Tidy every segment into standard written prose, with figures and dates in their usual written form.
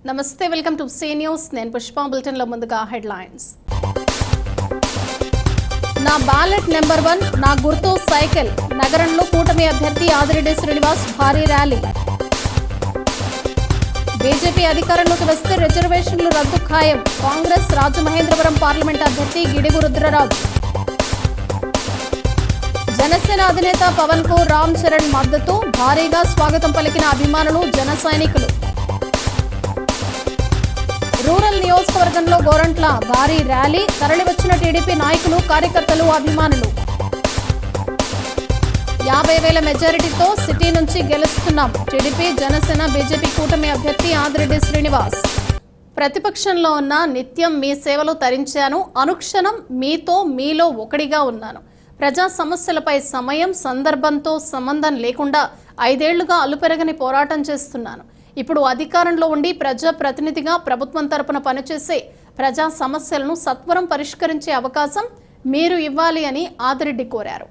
నమస్తే, welcome to see news. నేను పుష్ప. బులెటిన్లో ముందుగా హెడ్లైన్స్. నా బ్యాలెట్ నెంబర్ 1, నా గుర్తు సైకిల్. నగరంలో కూటమి అభ్యర్థి ఆదిరెడ్డి శ్రీనివాస్ భారీ ర్యాలీ. బీజేపీ అధికారంలోకి వస్తే రిజర్వేషన్లు రద్దు ఖాయం. కాంగ్రెస్ రాజమహేంద్రవరం పార్లమెంట్ అభ్యర్థి గిడుగు రుద్రరాజు. జనసేన అధినేత పవన్ కు రామ్ చరణ్ మద్దతు. భారీగా స్వాగతం పలికిన అభిమానులు, జన సైనికులు. రూరల్ నియోజకవర్గంలో గోరంట్ల భారీ ర్యాలీ. తరలివచ్చిన టీడీపీ నాయకులు, కార్యకర్తలు, అభిమానులు. 50,000 మెజారిటీతో సిటీ నుంచి గెలుస్తున్నాం. టీడీపీ, జనసేన, బీజేపీ కూటమి అభ్యర్థి ఆదిరెడ్డి శ్రీనివాస్. ప్రతిపక్షంలో ఉన్న నిత్యం మీ సేవలు తరించాను. అనుక్షణం మీతో, మీలో ఒకడిగా ఉన్నాను. ప్రజా సమస్యలపై సమయం, సందర్భంతో సంబంధం లేకుండా 5 ఏళ్లుగా అలుపెరగని పోరాటం చేస్తున్నాను. ఇప్పుడు అధికారంలో ఉండి ప్రజా ప్రతినిధిగా ప్రభుత్వం తరపున పనిచేసే ప్రజా సమస్యలను సత్వరం పరిష్కరించే అవకాశం మీరు ఇవ్వాలి అని ఆదిరెడ్డి కోరారు.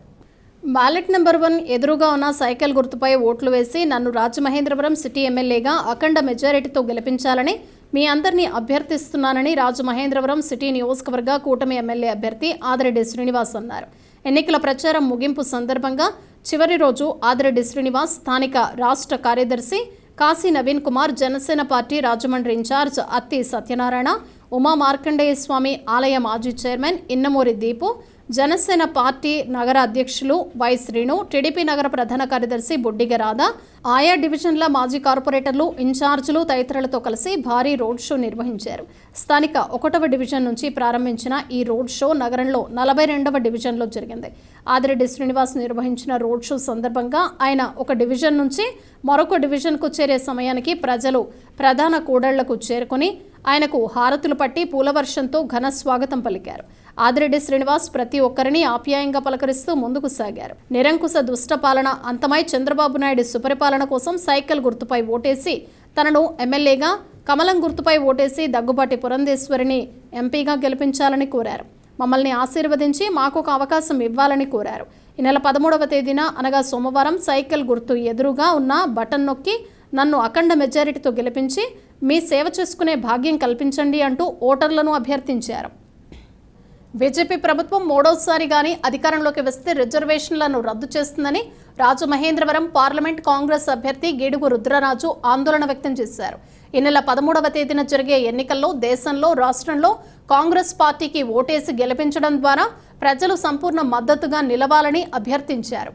బ్యాలెట్ నెంబర్ 1 ఎదురుగా ఉన్న సైకిల్ గుర్తుపై ఓట్లు వేసి నన్ను రాజమహేంద్రవరం సిటీ ఎమ్మెల్యేగా అఖండ మెజారిటీతో గెలిపించాలని మీ అందరినీ అభ్యర్థిస్తున్నానని రాజమహేంద్రవరం సిటీ నియోజకవర్గ కూటమి ఎమ్మెల్యే అభ్యర్థి ఆదిరెడ్డి శ్రీనివాస్ అన్నారు. ఎన్నికల ప్రచారం ముగింపు సందర్భంగా చివరి రోజు ఆదిరెడ్డి శ్రీనివాస్ స్థానిక రాష్ట్ర కార్యదర్శి కాశీ నవీన్ కుమార్, జనసేన పార్టీ రాజమండ్రి ఇన్ఛార్జ్ అత్తి సత్యనారాయణ, ఉమా మార్కండేయ స్వామి ఆలయ మాజీ చైర్మన్ ఇన్నమూరి దీపు, జనసేన పార్టీ నగర అధ్యక్షులు వై శ్రీను, టీడీపీ నగర ప్రధాన కార్యదర్శి బొడ్డిగ రాధా, ఆయా డివిజన్ల మాజీ కార్పొరేటర్లు, ఇన్ఛార్జీలు తదితరులతో కలిసి భారీ రోడ్ షో నిర్వహించారు. స్థానిక 1వ డివిజన్ నుంచి ప్రారంభించిన ఈ రోడ్ షో నగరంలో 42వ డివిజన్లో జరిగింది. ఆదిరెడ్డి శ్రీనివాస్ నిర్వహించిన రోడ్ షో సందర్భంగా ఆయన ఒక డివిజన్ నుంచి మరొక డివిజన్కు చేరే సమయానికి ప్రజలు ప్రధాన కూడళ్లకు చేరుకుని ఆయనకు హారతులు పట్టి పూలవర్షంతో ఘన స్వాగతం పలికారు. ఆదిరెడ్డి శ్రీనివాస్ ప్రతి ఒక్కరిని ఆప్యాయంగా పలకరిస్తూ ముందుకు సాగారు. నిరంకుశ దుష్ట పాలన అంతమై చంద్రబాబు నాయుడు సుపరిపాలన కోసం సైకిల్ గుర్తుపై ఓటేసి, తనను ఎమ్మెల్యేగా కమలం గుర్తుపై ఓటేసి దగ్గుబాటి పురంధేశ్వరిని ఎంపీగా గెలిపించాలని కోరారు. మమ్మల్ని ఆశీర్వదించి మాకు ఒక అవకాశం ఇవ్వాలని కోరారు. ఈ నెల 13వ తేదీన అనగా సోమవారం సైకిల్ గుర్తు ఎదురుగా ఉన్న బటన్ నొక్కి నన్ను అఖండ మెజారిటీతో గెలిపించి మీ సేవ చేసుకునే భాగ్యం కల్పించండి అంటూ ఓటర్లను అభ్యర్థించారు. బీజేపీ ప్రభుత్వం 3వసారి గానీ అధికారంలోకి వస్తే రిజర్వేషన్లను రద్దు చేస్తుందని రాజమహేంద్రవరం పార్లమెంట్ కాంగ్రెస్ అభ్యర్థి గిడుగు రుద్రరాజు ఆందోళన వ్యక్తం చేశారు. ఈ నెల 13వ తేదీన జరిగే ఎన్నికల్లో దేశంలో, రాష్ట్రంలో కాంగ్రెస్ పార్టీకి ఓటేసి గెలిపించడం ద్వారా ప్రజలు సంపూర్ణ మద్దతుగా నిలవాలని అభ్యర్థించారు.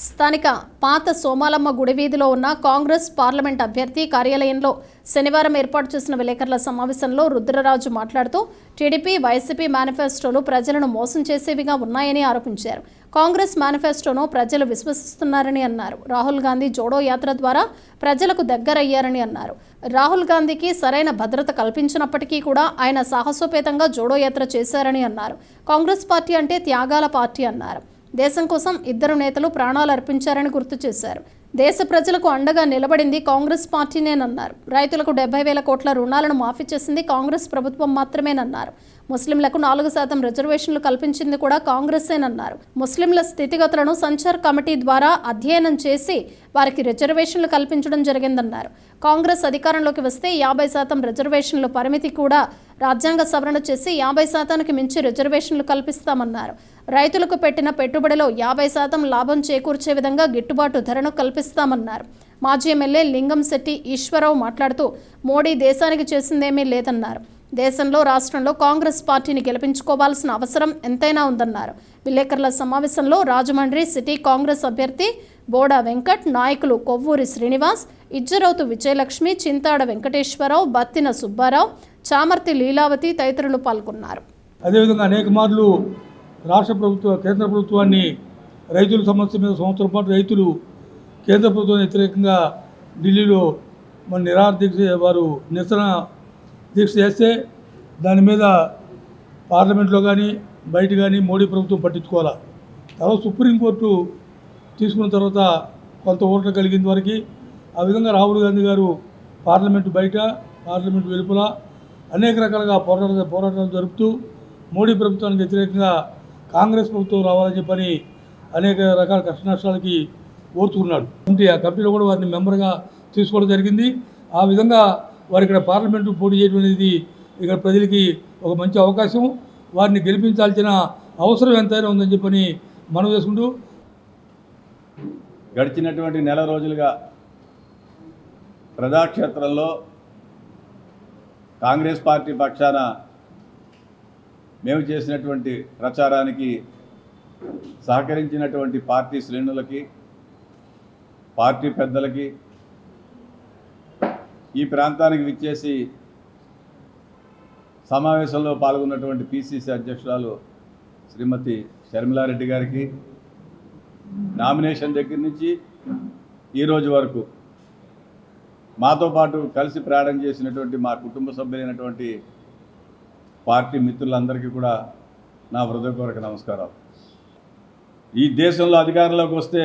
స్థానిక పాత సోమాలమ్మ గుడి వీధిలో ఉన్న కాంగ్రెస్ పార్లమెంట్ అభ్యర్థి కార్యాలయంలో శనివారం ఏర్పాటు చేసిన విలేకరుల సమావేశంలో రుద్రరాజు మాట్లాడుతూ టీడీపీ, వైసీపీ మేనిఫెస్టోలు ప్రజలను మోసం చేసేవిగా ఉన్నాయని ఆరోపించారు. కాంగ్రెస్ మేనిఫెస్టోను ప్రజలు విశ్వసిస్తున్నారని అన్నారు. రాహుల్ గాంధీ జోడో యాత్ర ద్వారా ప్రజలకు దగ్గరయ్యారని అన్నారు. రాహుల్ గాంధీకి సరైన భద్రత కల్పించినప్పటికీ కూడా ఆయన సాహసోపేతంగా జోడో యాత్ర చేశారని అన్నారు. కాంగ్రెస్ పార్టీ అంటే త్యాగాల పార్టీ అన్నారు. దేశం కోసం 2 నేతలు ప్రాణాలు అర్పించారని గుర్తు చేశారు. దేశ ప్రజలకు అండగా నిలబడింది కాంగ్రెస్ పార్టీనేనన్నారు. రైతులకు 70,000 కోట్ల రుణాలను మాఫీ చేసింది కాంగ్రెస్ ప్రభుత్వం మాత్రమేనన్నారు. ముస్లింలకు 4% రిజర్వేషన్లు కల్పించింది కూడా కాంగ్రెసేనన్నారు. ముస్లింల స్థితిగతులను సంచార్ కమిటీ ద్వారా అధ్యయనం చేసి వారికి రిజర్వేషన్లు కల్పించడం జరిగిందన్నారు. కాంగ్రెస్ అధికారంలోకి వస్తే 50% రిజర్వేషన్ల పరిమితి కూడా రాజ్యాంగ సవరణ చేసి 50%కి మించి రిజర్వేషన్లు కల్పిస్తామన్నారు. రైతులకు పెట్టిన పెట్టుబడిలో 50% లాభం చేకూర్చే విధంగా గిట్టుబాటు ధరను కల్పిస్తామన్నారు. మాజీ ఎమ్మెల్యే లింగంశెట్టి ఈశ్వరరావు మాట్లాడుతూ మోడీ దేశానికి చేసిందేమీ లేదన్నారు. దేశంలో, రాష్ట్రంలో కాంగ్రెస్ పార్టీని గెలిపించుకోవాల్సిన అవసరం ఎంతైనా ఉందన్నారు. విలేకరుల సమావేశంలో రాజమండ్రి సిటీ కాంగ్రెస్ అభ్యర్థి బోడా వెంకట్, నాయకులు కొవ్వూరి శ్రీనివాస్, ఇజ్జరౌతు విజయలక్ష్మి, చింతాడ వెంకటేశ్వరరావు, బత్తిన సుబ్బారావు, చామర్తి లీలావతి తదితరులు పాల్గొన్నారు. అదేవిధంగా అనేక మార్లు రాష్ట్ర ప్రభుత్వ, కేంద్ర ప్రభుత్వాన్ని రైతుల సమస్య మీద సంవత్సరం పాటు రైతులు కేంద్ర ప్రభుత్వం వ్యతిరేకంగా ఢిల్లీలో మన నిరసన దీక్ష చేస్తే దాని మీద పార్లమెంట్లో కానీ బయట కానీ మోడీ ప్రభుత్వం పట్టించుకోవాలా. తర్వాత సుప్రీంకోర్టు తీసుకున్న తర్వాత కొంత ఓట్లు కలిగిన వరకు ఆ విధంగా రాహుల్ గాంధీ గారు పార్లమెంటు బయట, పార్లమెంటు వెలుపల అనేక రకాలుగా పోరాటాలు జరుపుతూ మోడీ ప్రభుత్వానికి వ్యతిరేకంగా కాంగ్రెస్ ప్రభుత్వం రావాలని చెప్పని అనేక రకాల కష్ట నష్టాలకి ఓర్చుకున్నాడు. ఆ కమిటీలో కూడా వారిని మెంబర్గా తీసుకోవడం జరిగింది. ఆ విధంగా వారు ఇక్కడ పార్లమెంటు పోటీ చేయడం అనేది ఇక్కడ ప్రజలకి ఒక మంచి అవకాశం. వారిని గెలిపించాల్సిన అవసరం ఎంతైనా ఉందని చెప్పని మనం చేసుకుంటూ గడిచినటువంటి నెల రోజులుగా ప్రజాక్షేత్రంలో కాంగ్రెస్ పార్టీ పక్షాన మేము చేసినటువంటి ప్రచారానికి సహకరించినటువంటి పార్టీ శ్రేణులకి, పార్టీ పెద్దలకి, ఈ ప్రాంతానికి విచ్చేసి సమావేశంలో పాల్గొన్నటువంటి పిసిసి అధ్యక్షురాలు శ్రీమతి షర్మిలారెడ్డి గారికి, నామినేషన్ దగ్గర నుంచి ఈరోజు వరకు మాతో పాటు కలిసి ప్రయాణం చేసినటువంటి మా కుటుంబ సభ్యులైనటువంటి పార్టీ మిత్రులందరికీ కూడా నా హృదయపూర్వక నమస్కారం. ఈ దేశంలో అధికారంలోకి వస్తే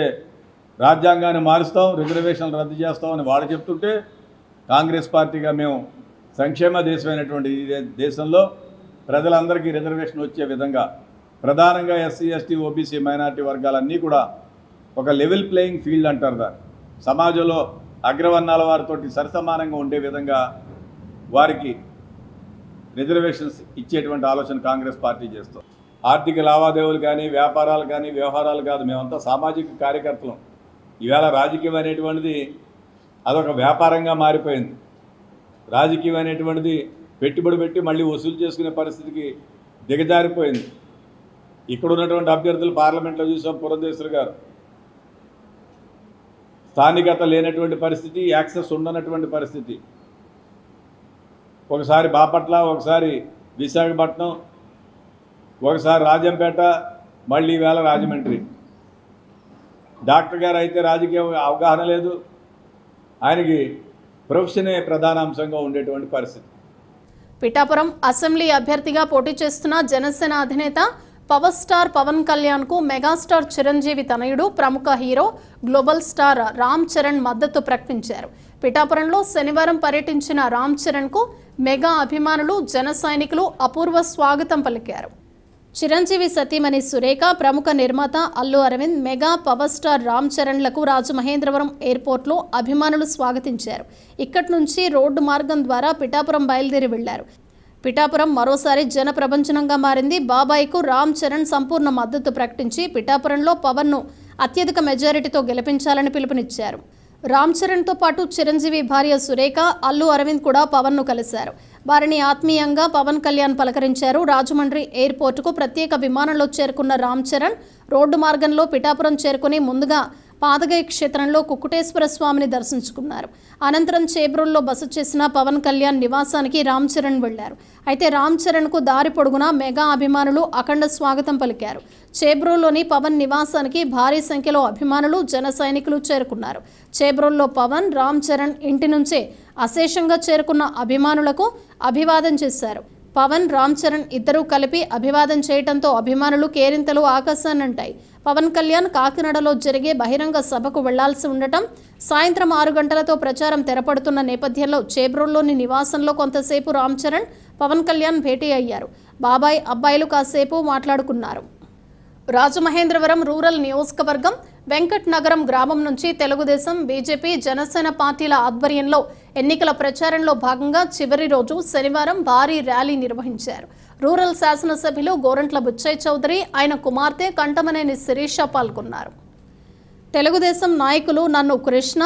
రాజ్యాంగాన్ని మారుస్తాం, రిజర్వేషన్లు రద్దు చేస్తామని వాళ్ళు చెప్తుంటే, కాంగ్రెస్ పార్టీగా మేము సంక్షేమ దేశమైనటువంటి ఈ దేశంలో ప్రజలందరికీ రిజర్వేషన్ వచ్చే విధంగా, ప్రధానంగా ఎస్సీ, ఎస్టీ, ఓబీసీ, మైనారిటీ వర్గాలన్నీ కూడా ఒక లెవెల్ ప్లేయింగ్ ఫీల్డ్ అంటారు దాన్ని, సమాజంలో అగ్రవర్ణాల వారితో సరిసమానంగా ఉండే విధంగా వారికి రిజర్వేషన్స్ ఇచ్చేటువంటి ఆలోచన కాంగ్రెస్ పార్టీ చేస్తాం. ఆర్థిక లావాదేవీలు కానీ, వ్యాపారాలు కానీ, వ్యవహారాలు కాదు, మేమంతా సామాజిక కార్యకర్తలం. ఈవేళ రాజకీయం అనేటువంటిది అదొక వ్యాపారంగా మారిపోయింది. రాజకీయం అనేటువంటిది పెట్టుబడి పెట్టి మళ్ళీ వసూలు చేసుకునే పరిస్థితికి దిగజారిపోయింది. ఇక్కడ ఉన్నటువంటి అభ్యర్థులు పార్లమెంట్లో చూసాం, పురంధేశ్వరి గారు, స్థానికత లేనటువంటి పరిస్థితి, యాక్సెస్ ఉండనటువంటి పరిస్థితి. ఒకసారి బాపట్ల, ఒకసారి విశాఖపట్నం, ఒకసారి రాజంపేట, మళ్ళీ ఈవేళ రాజమండ్రి. డాక్టర్ గారు అయితే రాజకీయ అవగాహన లేదు, ఆయనకి ప్రొఫెషనే ప్రధాన అంశంగా ఉండేటువంటి పరిస్థితి. పిఠాపురం అసెంబ్లీ అభ్యర్థిగా పోటీ చేస్తున్న జనసేన అధినేత పవర్ స్టార్ పవన్ కళ్యాణ్ కు మెగాస్టార్ చిరంజీవి తనయుడు, ప్రముఖ hero, global star Ram Charan మద్దతు ప్రకటించారు. పిఠాపురంలో శనివారం పర్యటించిన రామ్ చరణ్ కు మెగా అభిమానులు, జన సైనికులు అపూర్వ స్వాగతం పలికారు. చిరంజీవి సతీమణి సురేఖ, ప్రముఖ నిర్మాత Allu Aravind, mega power star Ram చరణ్లకు రాజమహేంద్రవరం ఎయిర్పోర్ట్లో అభిమానులు స్వాగతించారు. ఇక్కడి నుంచి రోడ్డు మార్గం ద్వారా పిఠాపురం బయలుదేరి వెళ్లారు. పిఠాపురం మరోసారి జన ప్రపంచనంగా మారింది. బాబాయ్కు రామ్ చరణ్ సంపూర్ణ మద్దతు ప్రకటించి పిఠాపురంలో పవన్ను అత్యధిక మెజారిటీతో గెలిపించాలని పిలుపునిచ్చారు. రామ్ చరణ్తో పాటు చిరంజీవి భార్య సురేఖ, అల్లు అరవింద్ కూడా పవన్ను కలిశారు. వారిని ఆత్మీయంగా పవన్ కళ్యాణ్ పలకరించారు. రాజమండ్రి ఎయిర్పోర్టుకు ప్రత్యేక విమానంలో చేరుకున్న రామ్ చరణ్ రోడ్డు మార్గంలో పిఠాపురం చేరుకుని ముందుగా పాదగయ క్షేత్రంలో కుక్కుటేశ్వర స్వామిని దర్శించుకున్నారు. అనంతరం చేబ్రోల్లో బస చేసిన పవన్ కళ్యాణ్ నివాసానికి రామ్ చరణ్ వెళ్లారు. అయితే రామ్ చరణ్కు దారి పొడుగునా మెగా అభిమానులు అఖండ స్వాగతం పలికారు. చేబ్రోల్లోని పవన్ నివాసానికి భారీ సంఖ్యలో అభిమానులు, జన సైనికులు చేరుకున్నారు. చేబ్రోల్లో పవన్, రామ్ చరణ్ ఇంటి నుంచే అశేషంగా చేరుకున్న అభిమానులకు అభివాదం చేశారు. పవన్, రామ్ చరణ్ ఇద్దరూ కలిపి అభివాదం చేయడంతో అభిమానులు కేరింతలు ఆకాశాన్నంటాయి. పవన్ కళ్యాణ్ కాకినాడలో జరిగే బహిరంగ సభకు వెళ్లాల్సి ఉండటం, సాయంత్రం 6 గంటలతో ప్రచారం తెరపడుతున్న నేపథ్యంలో చేబ్రోల్లోని నివాసంలో కొంతసేపు రామ్ చరణ్, పవన్ కళ్యాణ్ భేటీ అయ్యారు. బాబాయ్, అబ్బాయిలు కాసేపు మాట్లాడుకున్నారు. రాజమహేంద్రవరం రూరల్ నియోజకవర్గం వెంకట్ నగరం గ్రామం నుంచి తెలుగుదేశం, బీజేపీ, జనసేన పార్టీల ఆధ్వర్యంలో ఎన్నికల ప్రచారంలో భాగంగా చివరి రోజు శనివారం భారీ ర్యాలీ నిర్వహించారు. రూరల్ శాసనసభ్యులు గోరంట్ల బుచ్చయ్య చౌదరి, ఆయన కుమార్తె కంటమనేని శిరీష పాల్గొన్నారు. తెలుగుదేశం నాయకులు నన్ను కృష్ణ,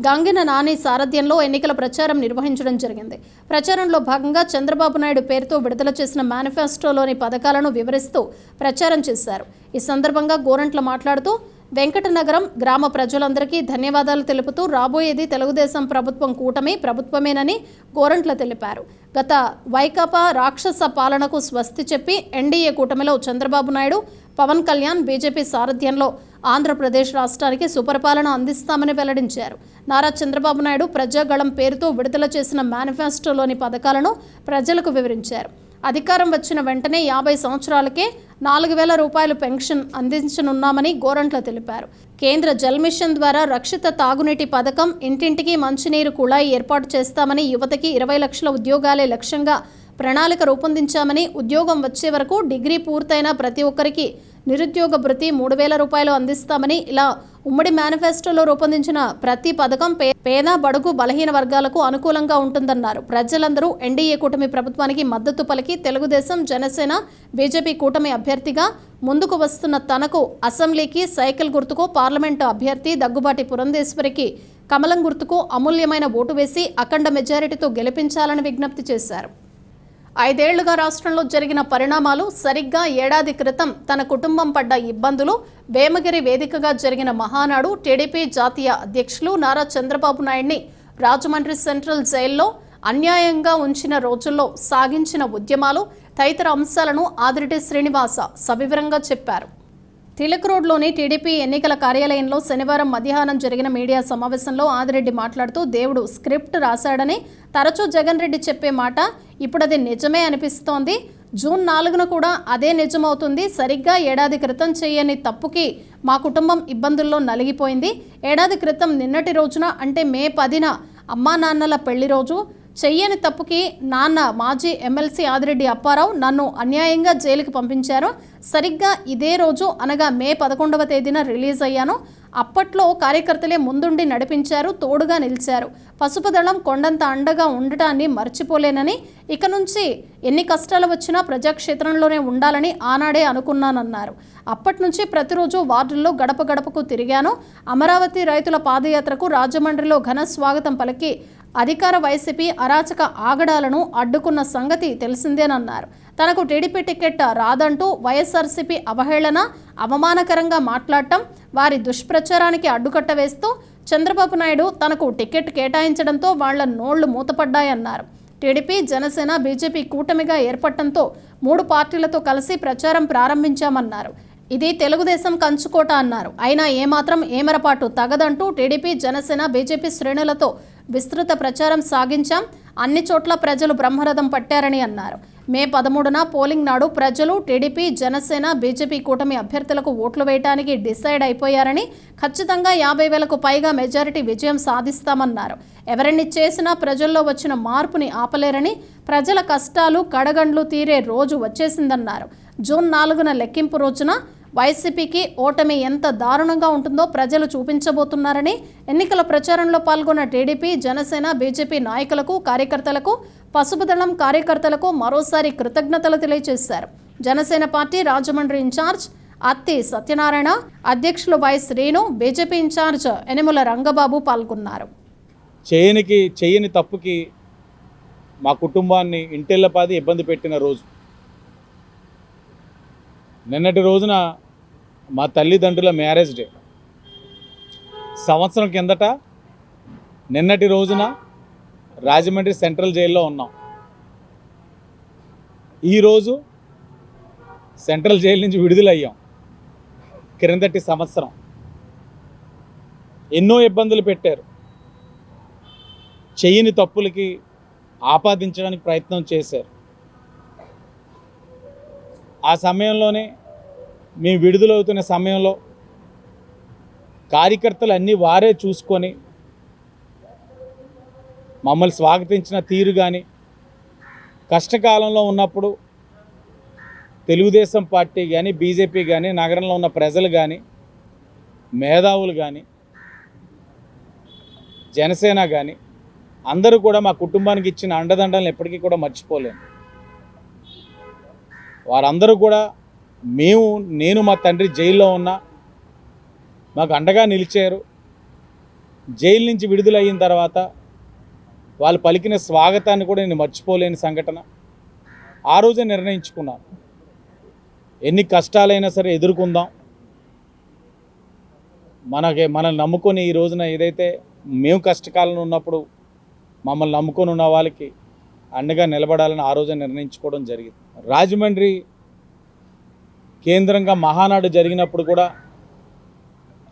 గంగిన నాని సారథ్యంలో ఎన్నికల ప్రచారం నిర్వహించడం జరిగింది. ప్రచారంలో భాగంగా చంద్రబాబు నాయుడు పేరుతో విడుదల చేసిన మేనిఫెస్టోలోని పథకాలను వివరిస్తూ ప్రచారం చేశారు. ఈ సందర్భంగా గోరంట్ల మాట్లాడుతూ వెంకటనగరం గ్రామ ప్రజలందరికీ ధన్యవాదాలు తెలుపుతూ రాబోయేది తెలుగుదేశం ప్రభుత్వం, కూటమి ప్రభుత్వమేనని గోరంట్ల తెలిపారు. గత వైకాపా రాక్షస పాలనకు స్వస్తి చెప్పి ఎన్డీఏ కూటమిలో చంద్రబాబు నాయుడు, పవన్ కళ్యాణ్, బీజేపీ సారథ్యంలో ఆంధ్రప్రదేశ్ రాష్ట్రానికి సుపరిపాలన అందిస్తామని వెల్లడించారు. నారా చంద్రబాబు నాయుడు ప్రజాగళం పేరుతో విడుదల చేసిన మేనిఫెస్టోలోని పథకాలను ప్రజలకు వివరించారు. అధికారం వచ్చిన వెంటనే 50 సంవత్సరాలకే 4,000 రూపాయలు పెన్షన్ అందించనున్నామని గోరంట్ల తెలిపారు. కేంద్ర జల్ మిషన్ ద్వారా రక్షిత తాగునీటి పథకం, ఇంటింటికి మంచినీరు కుళాయి ఏర్పాటు చేస్తామని, యువతకి 20 లక్షల ఉద్యోగాలే లక్ష్యంగా ప్రణాళిక రూపొందించామని, ఉద్యోగం వచ్చే వరకు డిగ్రీ పూర్తయిన ప్రతి ఒక్కరికి నిరుద్యోగ భృతి 3,000 రూపాయలు అందిస్తామని, ఇలా ఉమ్మడి మేనిఫెస్టోలో రూపొందించిన ప్రతి పథకం పేద బడుగు బలహీన వర్గాలకు అనుకూలంగా ఉంటుందన్నారు. ప్రజలందరూ ఎన్డీఏ కూటమి ప్రభుత్వానికి మద్దతు పలికి తెలుగుదేశం, జనసేన, బీజేపీ కూటమి అభ్యర్థిగా ముందుకు వస్తున్న తనకు అసెంబ్లీకి సైకిల్ గుర్తుకు, పార్లమెంటు అభ్యర్థి దగ్గుబాటి పురంధేశ్వరికి కమలం గుర్తుకు అమూల్యమైన ఓటు వేసి అఖండ మెజారిటీతో గెలిపించాలని విజ్ఞప్తి చేశారు. 5 ఏళ్లుగా రాష్ట్రంలో జరిగిన పరిణామాలు, సరిగ్గా ఏడాది క్రితం తన కుటుంబం పడ్డ ఇబ్బందులు, వేమగిరి వేదికగా జరిగిన మహానాడు, టీడీపీ జాతీయ అధ్యక్షులు నారా చంద్రబాబు నాయుడిని రాజమండ్రి సెంట్రల్ జైల్లో అన్యాయంగా ఉంచిన రోజుల్లో సాగించిన ఉద్యమాలు తదితర అంశాలను ఆదిరెడ్డి శ్రీనివాస సవివరంగా చెప్పారు. తిలక్ రోడ్లోని టీడీపీ ఎన్నికల కార్యాలయంలో శనివారం మధ్యాహ్నం జరిగిన మీడియా సమావేశంలో ఆదిరెడ్డి మాట్లాడుతూ దేవుడు స్క్రిప్ట్ రాశాడని తరచూ జగన్ రెడ్డి చెప్పే మాట ఇప్పుడు అది నిజమే అనిపిస్తోంది. జూన్ 4న కూడా అదే నిజమవుతుంది. సరిగ్గా ఏడాది క్రితం చేయని తప్పుకి మా కుటుంబం ఇబ్బందుల్లో నలిగిపోయింది. ఏడాది క్రితం నిన్నటి రోజున అంటే మే 10న అమ్మా నాన్నల పెళ్లి రోజు చెయ్యని తప్పుకి నాన్న మాజీ ఎమ్మెల్సీ ఆదిరెడ్డి అప్పారావు నన్ను అన్యాయంగా జైలుకి పంపించారు. సరిగ్గా ఇదే రోజు అనగా మే 11వ తేదీన రిలీజ్ అయ్యాను. అప్పట్లో కార్యకర్తలే ముందుండి నడిపించారు, తోడుగా నిలిచారు. పసుపు దళం కొండంత అండగా ఉండటాన్ని మర్చిపోలేనని, ఇక నుంచి ఎన్ని కష్టాలు వచ్చినా ప్రజాక్షేత్రంలోనే ఉండాలని ఆనాడే అనుకున్నానన్నారు. అప్పటి నుంచి ప్రతిరోజు వార్డుల్లో గడప గడపకు తిరిగాను. అమరావతి రైతుల పాదయాత్రకు రాజమండ్రిలో ఘన స్వాగతం పలికి అధికార వైసీపీ అరాచక ఆగడాలను అడ్డుకున్న సంగతి తెలిసిందేనన్నారు. తనకు టీడీపీ టికెట్ రాదంటూ వైఎస్ఆర్సీపీ అవహేళన, అవమానకరంగా మాట్లాడటం, వారి దుష్ప్రచారానికి అడ్డుకట్ట వేస్తూ చంద్రబాబు నాయుడు తనకు టికెట్ కేటాయించడంతో వాళ్ల నోళ్లు మూతపడ్డాయన్నారు. టీడీపీ, జనసేన, బీజేపీ కూటమిగా ఏర్పడటంతో 3 పార్టీలతో కలిసి ప్రచారం ప్రారంభించామన్నారు. ఇది తెలుగుదేశం కంచుకోట అన్నారు. అయినా ఏమాత్రం ఏమరపాటు తగదంటూ టీడీపీ, జనసేన, బీజేపీ శ్రేణులతో విస్తృత ప్రచారం సాగించాం. అన్ని చోట్ల ప్రజలు బ్రహ్మరథం పట్టారని అన్నారు. మే 13న పోలింగ్ నాడు ప్రజలు టీడీపీ, జనసేన, బీజేపీ కూటమి అభ్యర్థులకు ఓట్లు వేయడానికి డిసైడ్ అయిపోయారని, ఖచ్చితంగా 50,000కు పైగా మెజారిటీ విజయం సాధిస్తామన్నారు. ఎవరిని చేసినా ప్రజల్లో వచ్చిన మార్పుని ఆపలేరని, ప్రజల కష్టాలు కడగండ్లు తీరే రోజు వచ్చేసిందన్నారు. జూన్ 4న లెక్కింపు రోజున వైసీపీకి ఓటమి ఎంత దారుణంగా ఉంటుందో ప్రజలు చూపించబోతున్నారని, ఎన్నికల ప్రచారంలో పాల్గొన్న టీడీపీ, జనసేన, బీజేపీ నాయకులకు, కార్యకర్తలకు, పసుపు దళం కార్యకర్తలకు మరోసారి కృతజ్ఞతలు తెలియజేశారు. జనసేన పార్టీ రాజమండ్రి ఇన్ఛార్జ్ అత్తి సత్యనారాయణ, అధ్యక్షులు Y Srinu, BJP incharge Yanamala Rangababu పాల్గొన్నారు. చేయని తప్పుకి మా కుటుంబాన్ని ఇంటిల్లపాది ఇబ్బంది పెట్టిన రోజు నిన్నటి రోజున మా తల్లిదండ్రుల మ్యారేజ్ డే. సంవత్సరం కిందట నిన్నటి రోజున రాజమండ్రి సెంట్రల్ జైల్లో ఉన్నాం. ఈరోజు సెంట్రల్ జైలు నుంచి విడుదలయ్యాం. క్రిందటి సంవత్సరం ఎన్నో ఇబ్బందులు పెట్టారు. చేయని తప్పులకి ఆపాదించడానికి ప్రయత్నం చేశారు. ఆ సమయంలోనే మేము విడుదలవుతున్న సమయంలో కార్యకర్తలు అన్నీ వారే చూసుకొని మమ్మల్ని స్వాగతించిన తీరు కానీ, కష్టకాలంలో ఉన్నప్పుడు తెలుగుదేశం పార్టీ కానీ, బీజేపీ కానీ, నగరంలో ఉన్న ప్రజలు కానీ, మేధావులు కానీ, జనసేన కానీ అందరూ కూడా మా కుటుంబానికి ఇచ్చిన అండదండలను ఎప్పటికీ కూడా మర్చిపోలేము. వారందరూ కూడా నేను మా తండ్రి జైల్లో ఉన్నా మాకు అండగా నిలిచారు. జైలు నుంచి విడుదలైన తర్వాత వాళ్ళు పలికిన స్వాగతాన్ని కూడా నేను మర్చిపోలేని సంఘటన. ఆ రోజే నిర్ణయించుకున్నాను, ఎన్ని కష్టాలైనా సరే ఎదుర్కొందాం. మనల్ని నమ్ముకొని ఈ రోజున ఏదైతే మేము కష్టకాలంలో ఉన్నప్పుడు మమ్మల్ని నమ్ముకొని ఉన్న వాళ్ళకి అండగా నిలబడాలని ఆ రోజే నిర్ణయించుకోవడం జరిగింది. రాజమండ్రి కేంద్రంగా మహానాడు జరిగినప్పుడు కూడా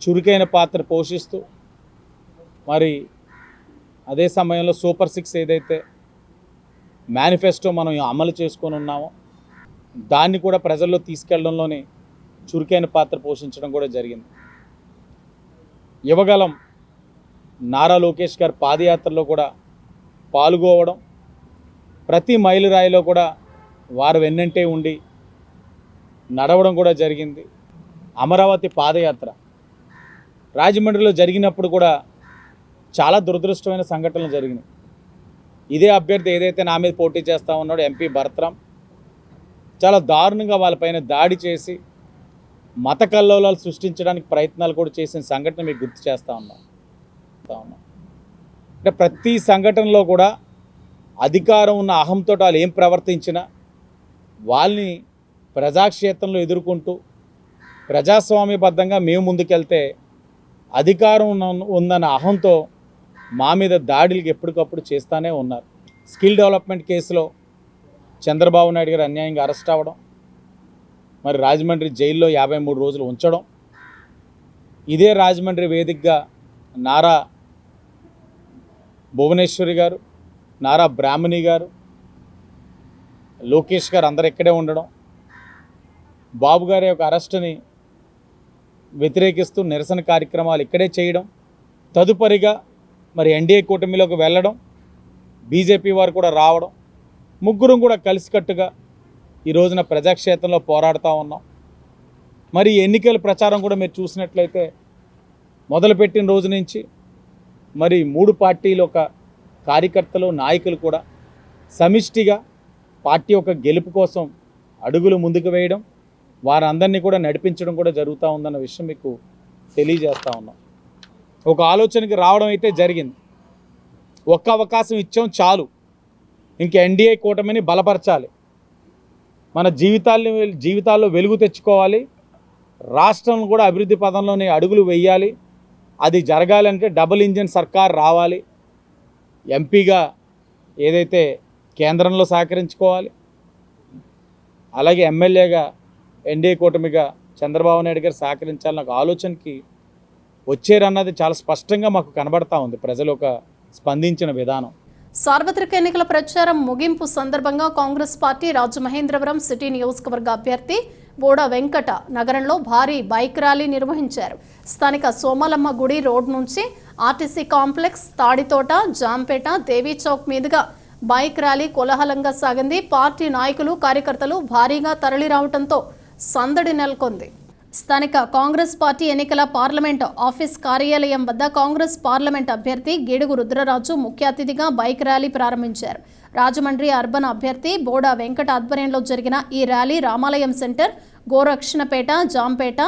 చురుకైన పాత్ర పోషిస్తూ, మరి అదే సమయంలో సూపర్ 6 ఏదైతే మేనిఫెస్టో మనం అమలు చేసుకొని ఉన్నామో దాన్ని కూడా ప్రజల్లో తీసుకెళ్లడంలోనే చురుకైన పాత్ర పోషించడం కూడా జరిగింది. యువగలం నారా లోకేష్ గారి పాదయాత్రలో కూడా పాల్గొవడం, ప్రతి మైలురాయిలో కూడా వారు వెన్నంటే ఉండి నడవడం కూడా జరిగింది. అమరావతి పాదయాత్ర రాజమండ్రిలో జరిగినప్పుడు కూడా చాలా దురదృష్టమైన సంఘటనలు జరిగినాయి. ఇదే అభ్యర్థి ఏదైతే నా మీద పోటీ చేస్తూ ఉన్నాడో ఎంపీ భరత్రామ్ చాలా దారుణంగా వాళ్ళపైన దాడి చేసి మత కల్లోలాలు సృష్టించడానికి ప్రయత్నాలు కూడా చేసిన సంఘటన మీకు గుర్తు చేస్తూ ఉన్నాం. అంటే ప్రతి సంఘటనలో కూడా అధికారం ఉన్న అహంతో వాళ్ళు ఏం ప్రవర్తించినా వాళ్ళని ప్రజాక్షేత్రంలో ఎదుర్కొంటూ ప్రజాస్వామ్యబద్ధంగా మేము ముందుకెళ్తే అధికారం ఉందన్న అహంతో మా మీద దాడులకు ఎప్పటికప్పుడు చేస్తూనే ఉన్నారు. స్కిల్ డెవలప్మెంట్ కేసులో చంద్రబాబు నాయుడు గారు అన్యాయంగా అరెస్ట్ అవ్వడం, మరి రాజమండ్రి జైల్లో 53 రోజులు ఉంచడం, ఇదే రాజమండ్రి వేదికగా నారా భువనేశ్వరి గారు, నారా బ్రాహ్మణి గారు, లోకేష్ గారు అందరు ఇక్కడే ఉండడం, బాబు గారి యొక్క అరెస్టుని వ్యతిరేకిస్తూ నిరసన కార్యక్రమాలు ఇక్కడే చేయడం, తదుపరిగా మరి ఎన్డీఏ కూటమిలోకి వెళ్ళడం, బీజేపీ వారు కూడా రావడం, ముగ్గురం కూడా కలిసికట్టుగా ఈ రోజున ప్రజాక్షేత్రంలో పోరాడుతూ ఉన్నాం. మరి ఎన్నికల ప్రచారం కూడా మీరు చూసినట్లయితే మొదలుపెట్టిన రోజు నుంచి మరి 3 పార్టీల ఒక కార్యకర్తలు నాయకులు కూడా సమిష్టిగా పార్టీ యొక్క గెలుపు కోసం అడుగులు ముందుకు వేయడం, వారందరినీ కూడా నడిపించడం కూడా జరుగుతూ ఉందన్న విషయం మీకు తెలియజేస్తూ ఉన్నాం. ఒక ఆలోచనకి రావడం అయితే జరిగింది. ఒక్క అవకాశం ఇచ్చాం చాలు, ఇంక ఎన్డీఏ కూటమిని బలపరచాలి, మన జీవితాల్లో వెలుగు తెచ్చుకోవాలి, రాష్ట్రం కూడా అభివృద్ధి పదంలోనే అడుగులు వేయాలి. అది జరగాలంటే డబుల్ ఇంజిన్ సర్కార్ రావాలి, ఎంపీగా ఏదైతే కేంద్రంలో సహకరించుకోవాలి, అలాగే ఎమ్మెల్యేగా ఎన్డీఏ కూటమిగా చంద్రబాబు నాయుడు గారు సహకరించాలని ఒక ఆలోచనకి వచ్చారన్నది చాలా స్పష్టంగా మాకు కనబడతా ఉంది ప్రజలు ఒక స్పందించిన విధానం. సార్వత్రిక ఎన్నికల ప్రచారం ముగింపు సందర్భంగా కాంగ్రెస్ పార్టీ రాజమహేంద్రవరం సిటీ నియోజకవర్గ అభ్యర్థి బోడా వెంకట నగరంలో భారీ బైక్ ర్యాలీ నిర్వహించారు. స్థానిక సోమలమ్మ గుడి రోడ్ నుంచి ఆర్టీసీ కాంప్లెక్స్, తాడితోట, జాంపేట, దేవీ చౌక్ మీదుగా బైక్ ర్యాలీ కోలాహలంగా సాగింది. పార్టీ నాయకులు, కార్యకర్తలు భారీగా తరలి రావడంతో సందడి నెలకొంది. స్థానిక కాంగ్రెస్ పార్టీ ఎన్నికల పార్లమెంట్ ఆఫీస్ కార్యాలయం వద్ద కాంగ్రెస్ పార్లమెంట్ అభ్యర్థి గిడుగు రుద్రరాజు ముఖ్య అతిథిగా బైక్ ర్యాలీ ప్రారంభించారు. రాజమండ్రి అర్బన్ అభ్యర్థి బోడా వెంకట ఆధ్వర్యంలో జరిగిన ఈ ర్యాలీ రామాలయం సెంటర్, గోరక్షణపేట, జాంపేట,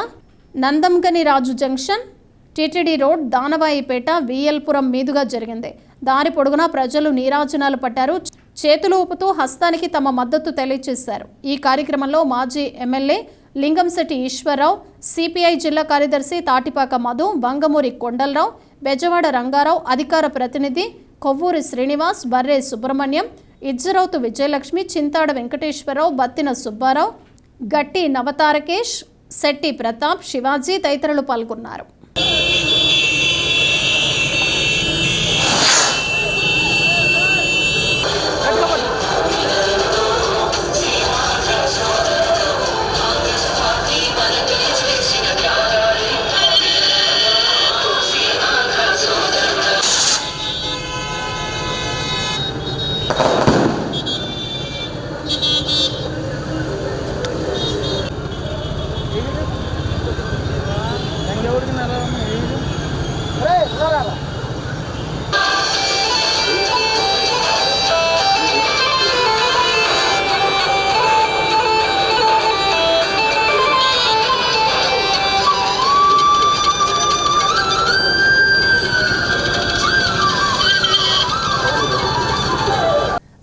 నందంగని రాజు junction, TTD road, Danavaipeta, VL Puram మీదుగా జరిగింది. దారి పొడుగునా ప్రజలు నీరాజనాలు పట్టారు. చేతులు ఊపుతూ హస్తానికి తమ మద్దతు తెలియజేశారు. ఈ కార్యక్రమంలో మాజీ ఎమ్మెల్యే లింగంశెట్టి ఈశ్వరరావు, సిపిఐ జిల్లా కార్యదర్శి తాటిపాక మధు, వంగమూరి కొండలరావు, బెజవాడ రంగారావు, అధికార ప్రతినిధి కొవ్వూరి శ్రీనివాస్, బర్రే సుబ్రహ్మణ్యం, ఇజ్జరౌతు విజయలక్ష్మి, చింతాడ వెంకటేశ్వరరావు, బత్తిన సుబ్బారావు, గట్టి నవతారకేష్, శెట్టి ప్రతాప్, శివాజీ తదితరులు పాల్గొన్నారు.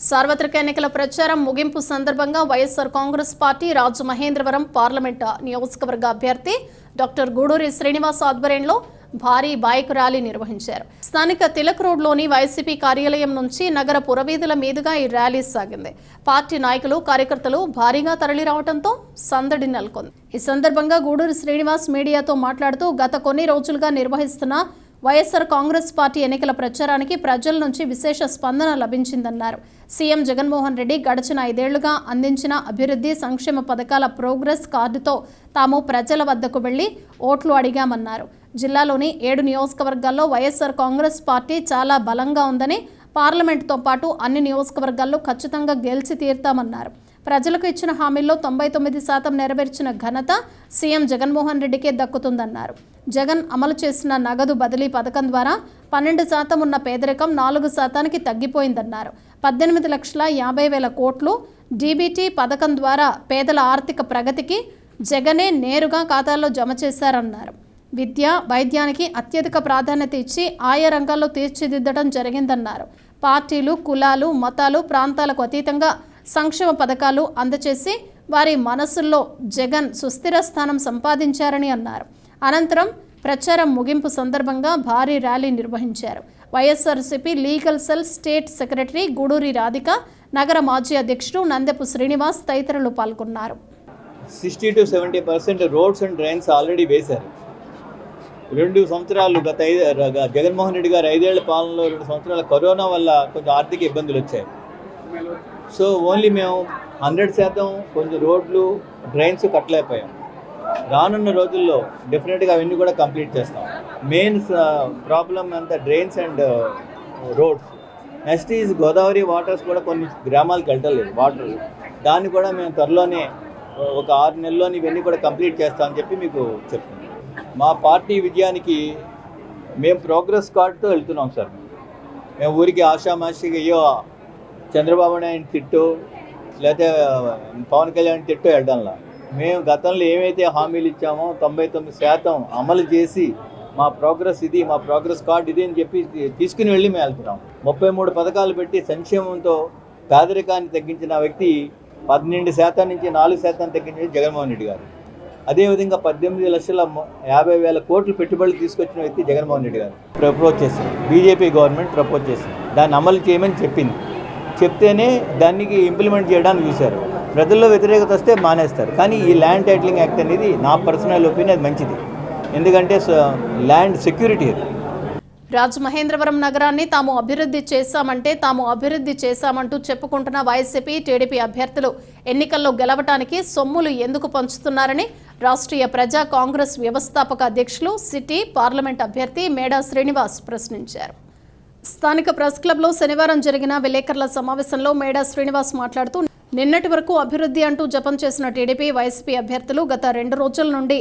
సార్వత్రిక ఎన్నికల ప్రచారం ముగింపు సందర్భంగా వైఎస్ఆర్ కాంగ్రెస్ పార్టీ రాజమహేంద్రవరం పార్లమెంట్ నియోజకవర్గ అభ్యర్థి డాక్టర్ గూడూరి శ్రీనివాస్ ఆధ్వర్యంలో భారీ బైక్ ర్యాలీ నిర్వహించారు. స్థానిక తిలక్ రోడ్లోని వైసీపీ కార్యాలయం నుంచి నగర పురవీధుల మీదుగా ఈ ర్యాలీ సాగింది. పార్టీ నాయకులు, కార్యకర్తలు భారీగా తరలి రావడంతో సందడి నెలకొంది. ఈ సందర్భంగా గూడూరి శ్రీనివాస్ మీడియాతో మాట్లాడుతూ గత కొన్ని రోజులుగా నిర్వహిస్తున్న వైఎస్ఆర్ కాంగ్రెస్ పార్టీ ఎన్నికల ప్రచారానికి ప్రజల నుంచి విశేష స్పందన లభించిందన్నారు. సీఎం జగన్మోహన్ రెడ్డి గడిచిన 5 ఏళ్లుగా అందించిన అభివృద్ధి సంక్షేమ పథకాల ప్రోగ్రెస్ కార్డుతో తాము ప్రజల వద్దకు వెళ్లి ఓట్లు అడిగామన్నారు. జిల్లాలోని 7 నియోజకవర్గాల్లో వైఎస్ఆర్ కాంగ్రెస్ పార్టీ చాలా బలంగా ఉందని, పార్లమెంటుతో పాటు అన్ని నియోజకవర్గాల్లో ఖచ్చితంగా గెలిచి తీరుతామన్నారు. ప్రజలకు ఇచ్చిన హామీల్లో 99% నెరవేర్చిన ఘనత సీఎం జగన్మోహన్ రెడ్డికే దక్కుతుందన్నారు. జగన్ అమలు చేసిన నగదు బదిలీ పథకం ద్వారా 12% ఉన్న పేదరికం 4%కి తగ్గిపోయిందన్నారు. 18,50,000 కోట్లు డీబీటీ పథకం ద్వారా పేదల ఆర్థిక ప్రగతికి జగనే నేరుగా ఖాతాల్లో జమ చేశారన్నారు. విద్య, వైద్యానికి అత్యధిక ప్రాధాన్యత ఇచ్చి ఆయా రంగాల్లో తీర్చిదిద్దడం జరిగిందన్నారు. పార్టీలు, కులాలు, మతాలు, ప్రాంతాలకు అతీతంగా సంక్షేమ పథకాలు అందచేసి వారి మనసుల్లో జగన్ సుస్థిర స్థానం సంపాదించారని అన్నారు. అనంతరం ప్రచారం ముగింపు సందర్భంగా భారీ ర్యాలీ నిర్వహించారు. YSRCP legal cell state secretary Guduri Radhika, నగర మాజీ అధ్యక్షుడు నందెపు శ్రీనివాస్ తదితరులు పాల్గొన్నారు. 60 to 70% roads and drains already వేశారు. 2 సంవత్సరాలు జగన్మోహన్ రెడ్డి గారు 5 ఏళ్ల పాలనలో 2 సంవత్సరాల కరోనా వల్ల కొంచెం ఆర్థిక ఇబ్బందులు వచ్చాయి. సో ఓన్లీ మేము 100% కొంచెం రోడ్లు, డ్రైన్స్ కట్టలేకపోయాం. రానున్న రోజుల్లో డెఫినెట్గా అవన్నీ కూడా కంప్లీట్ చేస్తాం. మెయిన్ ప్రాబ్లం అంతా drains and roads. Next is Godavari waters కూడా కొన్ని గ్రామాలకు వెళ్ళలేదు వాటర్. దాన్ని కూడా మేము త్వరలోనే ఒక 6 నెలల్లోని ఇవన్నీ కూడా కంప్లీట్ చేస్తామని చెప్పి మీకు చెప్తున్నాం. మా పార్టీ విజయానికి మేము ప్రోగ్రెస్ కార్డుతో వెళ్తున్నాం సార్. మేము ఊరికి ఆషామాషిగా అయ్యో చంద్రబాబు నాయుడు తిట్టు లేకపోతే పవన్ కళ్యాణ్ తిట్టు వెళ్ళడంలా. మేము గతంలో ఏమైతే హామీలు ఇచ్చామో 99% అమలు చేసి మా ప్రోగ్రెస్ ఇది, మా ప్రోగ్రెస్ కార్డు ఇది అని చెప్పి తీసుకుని వెళ్ళి మేము వెళ్తున్నాం. 33 పథకాలు పెట్టి సంక్షేమంతో పేదరికాన్ని తగ్గించిన వ్యక్తి 12% నుంచి 4% తగ్గించిన జగన్మోహన్ రెడ్డి గారు. అదేవిధంగా 18,50,000 కోట్లు పెట్టుబడులు తీసుకొచ్చిన వ్యక్తి జగన్మోహన్ రెడ్డి గారు ప్రపోజ్ చేసింది. బీజేపీ గవర్నమెంట్ ప్రపోజ్ చేసింది. దాన్ని అమలు చేయమని చెప్పింది. చెప్తేనే దానికి ఇంప్లిమెంట్ చేయడానికి చూశారు. ప్రజల్లో వ్యతిరేకత వస్తే మానేస్తారు. కానీ ఈ ల్యాండ్ టైటిలింగ్ యాక్ట్ అనేది నా పర్సనల్ ఒపీనియన్ అది మంచిది. ఎందుకంటే ల్యాండ్ సెక్యూరిటీ అది. రాజమహేంద్రవరం నగరాన్ని తాము అభివృద్ధి చేశామంటూ చెప్పుకుంటున్న వైసీపీ, టీడీపీ అభ్యర్థులు ఎన్నికల్లో గెలవటానికి సొమ్ములు ఎందుకు పంచుతున్నారని రాష్ట్రీయ ప్రజా కాంగ్రెస్ వ్యవస్థాపక అధ్యక్షులు, సిటీ పార్లమెంట్ అభ్యర్థి మేడా శ్రీనివాస్ ప్రశ్నించారు. స్థానిక ప్రెస్ క్లబ్లో శనివారం జరిగిన విలేకరుల సమావేశంలో మేడా శ్రీనివాస్ మాట్లాడుతూ, నిన్నటి వరకు అభివృద్ధి అంటూ జపం చేసిన టీడీపీ, వైసీపీ అభ్యర్థులు గత 2 రోజుల నుండి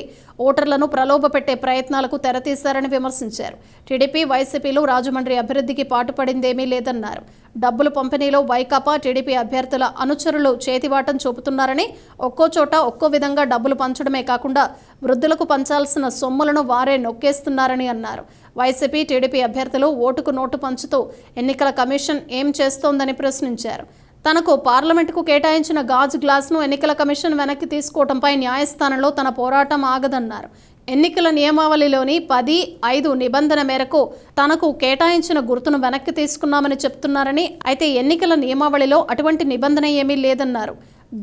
ఓటర్లను ప్రలోభపెట్టే ప్రయత్నాలకు తెరతీశారని విమర్శించారు. టీడీపీ, వైసీపీలు రాజమండ్రి అభివృద్ధికి పాటుపడిందేమీ లేదన్నారు. డబ్బులు పంపిణీలో వైకాపా, టీడీపీ అభ్యర్థుల అనుచరులు చేతివాటం చూపుతున్నారని, ఒక్కో చోట ఒక్కో విధంగా డబ్బులు పంచడమే కాకుండా వృద్ధులకు పంచాల్సిన సొమ్ములను వారే నొక్కేస్తున్నారని అన్నారు. వైసీపీ, టీడీపీ అభ్యర్థులు ఓటుకు నోటు పంచుతూ ఎన్నికల కమిషన్ ఏం చేస్తోందని ప్రశ్నించారు. తనకు పార్లమెంటుకు కేటాయించిన గాజు గ్లాసును ఎన్నికల కమిషన్ వెనక్కి తీసుకోవడంపై న్యాయస్థానంలో తన పోరాటం ఆగదన్నారు. ఎన్నికల నియమావళిలోని 10(5) నిబంధన మేరకు తనకు కేటాయించిన గుర్తును వెనక్కి తీసుకున్నామని చెప్తున్నారని, అయితే ఎన్నికల నియమావళిలో అటువంటి నిబంధన ఏమీ లేదన్నారు.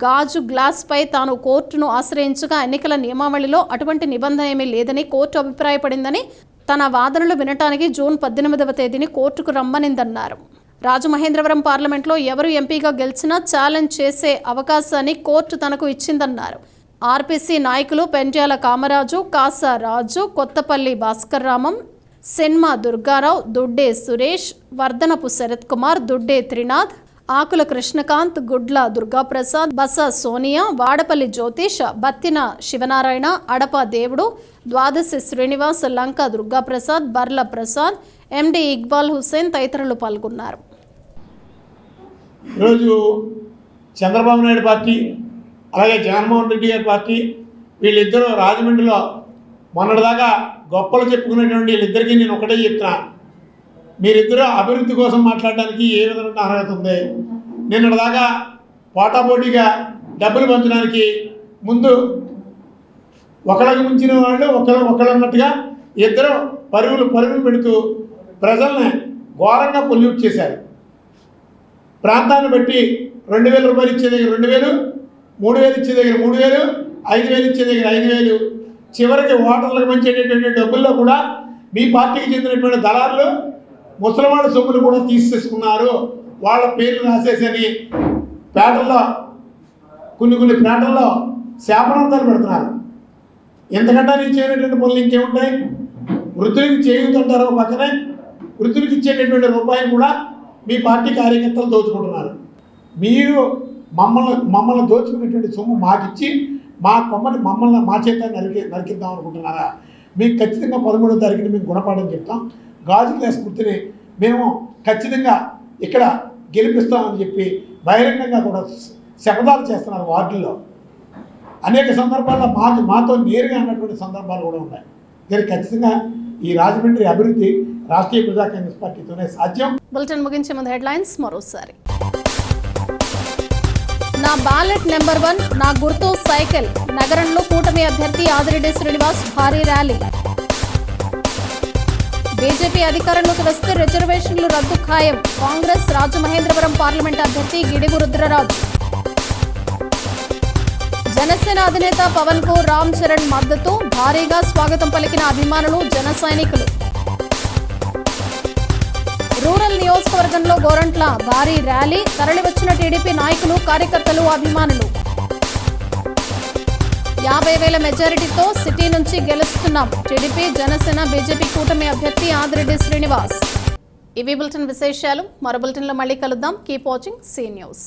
గాజు గ్లాస్పై తాను కోర్టును ఆశ్రయించగా ఎన్నికల నియమావళిలో అటువంటి నిబంధన ఏమీ లేదని కోర్టు అభిప్రాయపడిందని, తన వాదనలు వినటానికి జూన్ 18వ తేదీని కోర్టుకు రమ్మనిందన్నారు. రాజమహేంద్రవరం పార్లమెంట్లో ఎవరు ఎంపీగా గెలిచినా ఛాలెంజ్ చేసే అవకాశాన్ని కోర్టు తనకు ఇచ్చిందన్నారు. ఆర్పీసీ నాయకులు పెండ్యాల కామరాజు, కాసా రాజు, కొత్తపల్లి భాస్కర్ రామం, సెన్మా దుర్గారావు, దుడ్డే సురేష్, వర్ధనపు శరత్ కుమార్, దుడ్డే త్రినాథ్, ఆకుల కృష్ణకాంత్, గుడ్ల దుర్గాప్రసాద్, బస సోనియా, వాడపల్లి జ్యోతిష్, బత్తిన శివనారాయణ, అడప దేవుడు, ద్వాదశి శ్రీనివాస్, లంక దుర్గాప్రసాద్, బర్ల ప్రసాద్, ఎండి ఇక్బాల్ హుస్సేన్ తదితరులు పాల్గొన్నారు. ఈరోజు చంద్రబాబు నాయుడు పార్టీ, అలాగే జగన్మోహన్ రెడ్డి గారి పార్టీ, వీళ్ళిద్దరూ రాజమండ్రిలో మొన్నటిదాకా గొప్పలు చెప్పుకునేటువంటి వీళ్ళిద్దరికీ నేను ఒకటే చెప్తున్నా, మీరిద్దరూ అభివృద్ధి కోసం మాట్లాడడానికి ఏ విధమైన అర్హత ఉంది? నిన్నటిదాకా పోటాపోటీగా డబ్బులు పంచడానికి ముందు ఒకళ్ళకి ముంచిన వాళ్ళు ఒకళ్ళు అన్నట్టుగా ఇద్దరు పరుగులు పెడుతూ ప్రజల్ని ఘోరంగా పొల్యూట్ చేశారు. ప్రాంతాన్ని బట్టి 2,000 రూపాయలు ఇచ్చే దగ్గర 2,000, 3,000 ఇచ్చే దగ్గర 3,000, 5,000 ఇచ్చే దగ్గర 5,000, చివరికి ఓటర్లకు పంచేటటువంటి డబ్బుల్లో కూడా మీ పార్టీకి చెందినటువంటి దళారులు ముసలివాళ్ళ సొమ్ములు కూడా తీసేసుకున్నారు. వాళ్ళ పేర్లు రాసేసని పేటల్లో కొన్ని పేటల్లో శాపనార్థాలు పెడుతున్నారు. ఎంతకంటే నేను చేయనటువంటి పనులు ఇంకేముంటాయి? వృద్ధులకి చేయుతుంటారు, పక్కనే వృద్ధులకి ఇచ్చేటటువంటి రూపాయలు కూడా మీ పార్టీ కార్యకర్తలు దోచుకుంటున్నారు. మీరు మమ్మల్ని దోచుకునేటువంటి సొమ్ము మాకిచ్చి మా కొమ్మని మా చేత నరికిద్దాం అనుకుంటున్నారా? మీకు ఖచ్చితంగా 13వ తారీఖున మేము గుణపాఠం చెప్తాం. గాజు గ్లాస్ గుర్తుని మేము ఖచ్చితంగా ఇక్కడ గెలిపిస్తామని చెప్పి బహిరంగంగా కూడా శపథాలు చేస్తున్నారు. వార్డుల్లో అనేక సందర్భాల్లో మాతో నేరుగా అన్నటువంటి సందర్భాలు కూడా ఉన్నాయి. దీనికి ఖచ్చితంగా ఈ రాజమండ్రి అభివృద్ధి రాష్ట్రీయ ప్రజా కాంగ్రెస్ పార్టీతోనే సాధ్యం. బులెటిన్ ముగించే ముందు హెడ్లైన్స్ మరోసారి. నా బ్యాలెట్ నెంబర్ 1, నా గుర్తు సైకిల్. నగరంలో కూటమి అభ్యర్థి ఆదిరెడ్డి శ్రీనివాస్ భారీ ర్యాలీ. బీజేపీ అధికారంలోకి వస్తే రిజర్వేషన్లు రద్దు ఖాయం. కాంగ్రెస్ రాజమహేంద్రవరం పార్లమెంట్ అభ్యర్థి గిడుగు రుద్రరాజు. జనసేన అధినేత పవన్ కు రామ్ చరణ్ మద్దతు. భారీగా స్వాగతం పలికిన అభిమానులు, జన సైనికులు. రూరల్ నియోజకవర్గంలో గోరంట్ల భారీ ర్యాలీ. తరలివచ్చిన టీడీపీ నాయకులు, కార్యకర్తలు, అభిమానులు. 50,000 మెజారిటీతో సిటీ నుంచి గెలుస్తున్నాం. టీడీపీ, జనసేన, బీజేపీ కూటమి అభ్యర్థి ఆదిరెడ్డి శ్రీనివాస్. ఇవి బులెటిన్ విశేషాలు. మరో బులెటిన్లో మళ్ళీ కలుద్దాం. Keep watching see news.